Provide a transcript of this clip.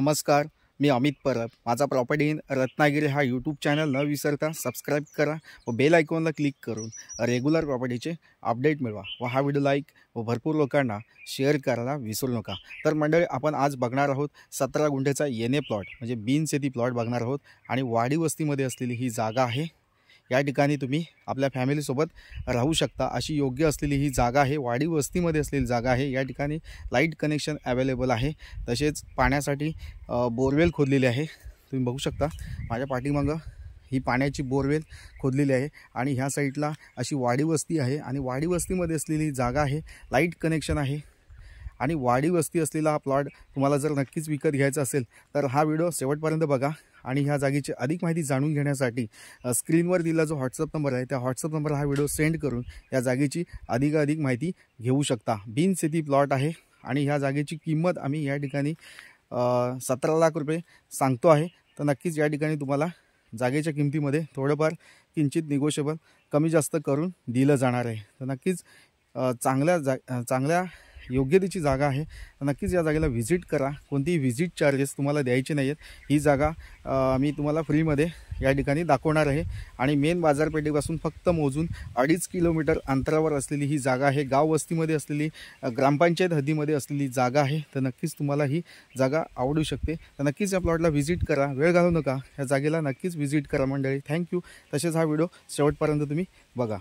नमस्कार, मी अमित परब। माझा प्रॉपर्टी इन रत्नागिरी हा यूट्यूब चॅनल न विसरता सबस्क्राईब करा व बेल आयकॉनला क्लिक करून रेग्युलर प्रॉपर्टीचे अपडेट मिळवा व हा व्हिडिओ लाईक व भरपूर लोकांना शेअर करायला विसरू नका। तर मंडळी, आपण आज बघणार आहोत 17 गुंठेचा येणे प्लॉट म्हणजे बिनशेती प्लॉट बघणार आहोत आणि वाडी वस्तीमध्ये असलेली ही जागा आहे। या ठिकाणी तुम्ही आपल्या फॅमिलीसोबत राहू शकता अशी योग्य असलेली ही जागा आहे। वाडी वस्तीमध्ये असलेली जागा आहे। या ठिकाणी लाईट कनेक्शन अवेलेबल आहे, तसेच पाण्यासाठी बोरवेल खोदलेली आहे। तुम्ही बघू शकता माझ्या पाठीमागं ही पाण्याची बोरवेल खोदलेली आहे आणि ह्या साईडला अशी वाडी वस्ती आहे आणि वाडी वस्तीमध्ये असलेली जागा आहे, लाईट कनेक्शन आहे आणि वाडी वस्ती असलेला हा प्लॉट तुम्हाला जर नक्कीच विकत घ्यायचा असेल तर हा व्हिडिओ शेवटपर्यंत बघा आणि ह्या जागेची अधिक माहिती जाणून घेण्यासाठी स्क्रीनवर दिलेला जो व्हॉट्सअप नंबर आहे त्या व्हॉट्सअप नंबरला हा व्हिडिओ सेंड करून या जागेची अधिक माहिती घेऊ शकता। बिनशेती प्लॉट आहे आणि ह्या जागेची किंमत आम्ही या ठिकाणी 17 लाख रुपये सांगतो आहे। तर नक्कीच या ठिकाणी तुम्हाला जागेच्या किमतीमध्ये थोडंफार किंचित निगोशिएबल कमी जास्त करून दिलं जाणार आहे। तर नक्कीच चांगल्या योग्यतेची जागा आहे। नक्कीच या जागेला व्हिजिट करा। कोणतीही व्हिजिट चार्जेस तुम्हाला द्यायचे नाही आहेत। ही जागा मी तुम्हाला फ्रीमध्ये या ठिकाणी दाखवणार आहे आणि मेन बाजारपेठेपासून फक्त मोजून 2.5 किलोमीटर अंतरावर असलेली ही जागा आहे। गाव वस्तीमध्ये असलेली, ग्रामपंचायत हद्दीमध्ये असलेली जागा आहे। तर नक्कीच तुम्हाला ही जागा आवडू शकते। तर नक्कीच या प्लॉटला व्हिजिट करा, वेळ घालवू नका, या जागेला नक्कीच व्हिजिट करा मंडळी। थँक्यू। तसेच हा व्हिडिओ शेवटपर्यंत तुम्ही बघा।